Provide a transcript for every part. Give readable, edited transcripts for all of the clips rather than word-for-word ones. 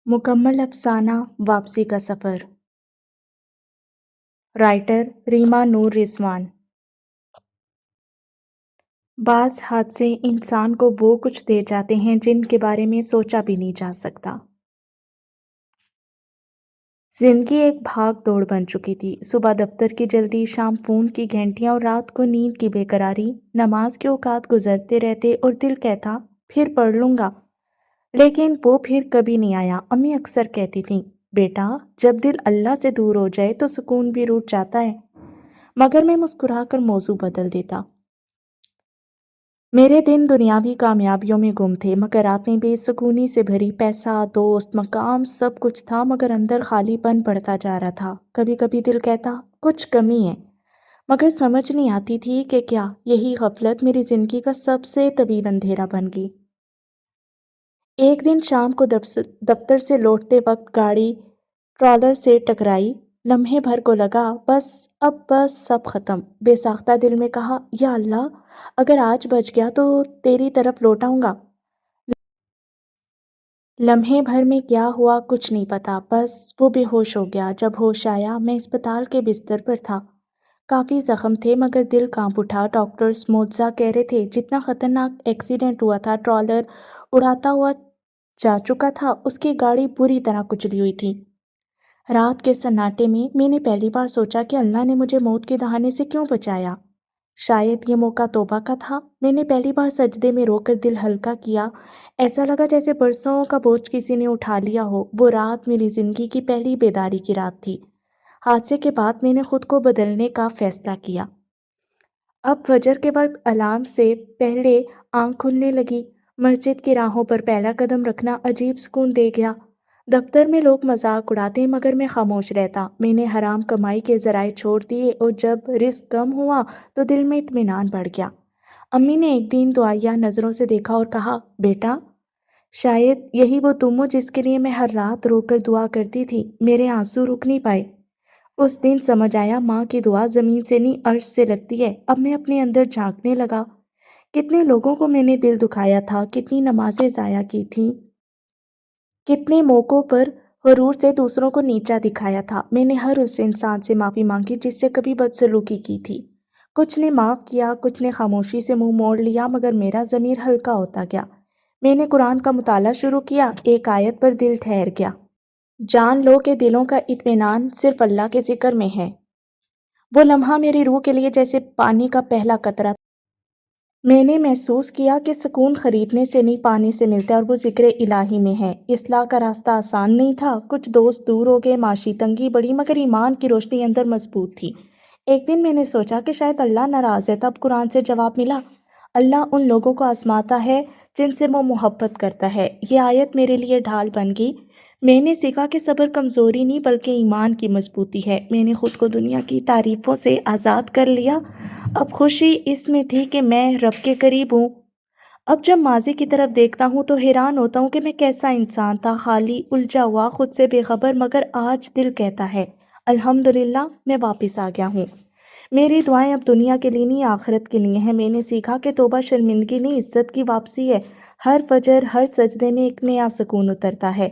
مکمل افسانہ واپسی کا سفر۔ رائٹر ریما نور رضوان۔ بعض حادثے انسان کو وہ کچھ دے جاتے ہیں جن کے بارے میں سوچا بھی نہیں جا سکتا۔ زندگی ایک بھاگ دوڑ بن چکی تھی۔ صبح دفتر کی جلدی، شام فون کی گھنٹیاں اور رات کو نیند کی بے قراری۔ نماز کے اوقات گزرتے رہتے اور دل کہتا پھر پڑھ لوں گا، لیکن وہ پھر کبھی نہیں آیا۔ امی اکثر کہتی تھیں، بیٹا جب دل اللہ سے دور ہو جائے تو سکون بھی روٹھ جاتا ہے، مگر میں مسکرا کر موضوع بدل دیتا۔ میرے دن دنیاوی کامیابیوں میں گم تھے، مگر راتیں بے سکونی سے بھری۔ پیسہ، دوست، مقام، سب کچھ تھا، مگر اندر خالی پن بڑھتا جا رہا تھا۔ کبھی کبھی دل کہتا کچھ کمی ہے، مگر سمجھ نہیں آتی تھی کہ کیا۔ یہی غفلت میری زندگی کا سب سے طویل اندھیرا بن گئی۔ ایک دن شام کو دفتر سے لوٹتے وقت گاڑی ٹرالر سے ٹکرائی۔ لمحے بھر کو لگا بس سب ختم۔ بے ساختہ دل میں کہا، یا اللہ اگر آج بچ گیا تو تیری طرف لوٹ آؤں گا۔ لمحے بھر میں کیا ہوا کچھ نہیں پتا، بس وہ بے ہوش ہو گیا۔ جب ہوش آیا میں اسپتال کے بستر پر تھا۔ کافی زخم تھے مگر دل کانپ اٹھا۔ ڈاکٹرز معجزہ کہہ رہے تھے۔ جتنا خطرناک ایکسیڈنٹ ہوا تھا، ٹرالر اڑاتا ہوا جا چکا تھا، اس کی گاڑی بری طرح کچلی ہوئی تھی۔ رات کے سناٹے میں نے پہلی بار سوچا کہ اللہ نے مجھے موت کے دہانے سے کیوں بچایا۔ شاید یہ موقع توبہ کا تھا۔ میں نے پہلی بار سجدے میں رو کر دل ہلکا کیا۔ ایسا لگا جیسے برسوں کا بوجھ کسی نے اٹھا لیا ہو۔ وہ رات میری زندگی کی پہلی بیداری کی رات تھی۔ حادثے کے بعد میں نے خود کو بدلنے کا فیصلہ کیا۔ اب فجر کے وقت الارم سے پہلے آنکھ کھلنے لگی۔ مسجد کی راہوں پر پہلا قدم رکھنا عجیب سکون دے گیا۔ دفتر میں لوگ مذاق اڑاتے مگر میں خاموش رہتا۔ میں نے حرام کمائی کے ذرائع چھوڑ دیے اور جب رزق کم ہوا تو دل میں اطمینان بڑھ گیا۔ امی نے ایک دن دعائیہ نظروں سے دیکھا اور کہا، بیٹا شاید یہی وہ تم ہو جس کے لیے میں ہر رات رو کر دعا کرتی تھی۔ میرے آنسو رک نہیں پائے۔ اس دن سمجھ آیا ماں کی دعا زمین سے نہیں عرش سے لگتی ہے۔ اب میں اپنے اندر جھانکنے لگا۔ کتنے لوگوں کو میں نے دل دکھایا تھا، کتنی نمازیں ضائع کی تھیں، کتنے موقعوں پر غرور سے دوسروں کو نیچا دکھایا تھا۔ میں نے ہر اس انسان سے معافی مانگی جس سے کبھی بدسلوکی کی تھی۔ کچھ نے معاف کیا، کچھ نے خاموشی سے منہ موڑ لیا، مگر میرا ضمیر ہلکا ہوتا گیا۔ میں نے قرآن کا مطالعہ شروع کیا۔ ایک آیت پر دل ٹھہر گیا، جان لو کہ دلوں کا اطمینان صرف اللہ کے ذکر میں ہے۔ وہ لمحہ میری روح کے لیے جیسے پانی کا پہلا قطرہ تھا۔ میں نے محسوس کیا کہ سکون خریدنے سے نہیں پانے سے ملتا ہے، اور وہ ذکر الہی میں ہے۔ اصلاح کا راستہ آسان نہیں تھا، کچھ دوست دور ہو گئے، معاشی تنگی بڑھی، مگر ایمان کی روشنی اندر مضبوط تھی۔ ایک دن میں نے سوچا کہ شاید اللہ ناراض ہے، تب قرآن سے جواب ملا، اللہ ان لوگوں کو آزماتا ہے جن سے وہ محبت کرتا ہے۔ یہ آیت میرے لیے ڈھال بن گئی۔ میں نے سیکھا کہ صبر کمزوری نہیں بلکہ ایمان کی مضبوطی ہے۔ میں نے خود کو دنیا کی تعریفوں سے آزاد کر لیا۔ اب خوشی اس میں تھی کہ میں رب کے قریب ہوں۔ اب جب ماضی کی طرف دیکھتا ہوں تو حیران ہوتا ہوں کہ میں کیسا انسان تھا، خالی، الجھا ہوا، خود سے بے خبر، مگر آج دل کہتا ہے الحمدللہ میں واپس آ گیا ہوں۔ میری دعائیں اب دنیا کے لیے نہیں آخرت کے لیے ہیں۔ میں نے سیکھا کہ توبہ شرمندگی نہیں عزت کی واپسی ہے۔ ہر فجر، ہر سجدے میں ایک نیا سکون اترتا ہے۔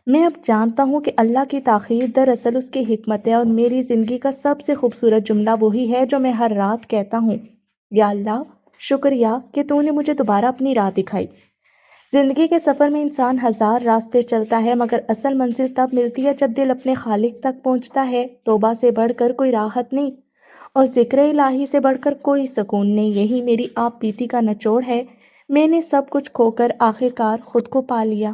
میں اب جانتا ہوں کہ اللہ کی تاخیر دراصل اس کی حکمت ہے، اور میری زندگی کا سب سے خوبصورت جملہ وہی ہے جو میں ہر رات کہتا ہوں، یا اللہ شکریہ کہ تو نے مجھے دوبارہ اپنی راہ دکھائی۔ زندگی کے سفر میں انسان ہزار راستے چلتا ہے، مگر اصل منزل تب ملتی ہے جب دل اپنے خالق تک پہنچتا ہے۔ توبہ سے بڑھ کر کوئی راحت نہیں، اور ذکر الہی سے بڑھ کر کوئی سکون نہیں۔ یہی میری آپ بیتی کا نچوڑ ہے۔ میں نے سب کچھ کھو کر آخرکار خود کو پا لیا۔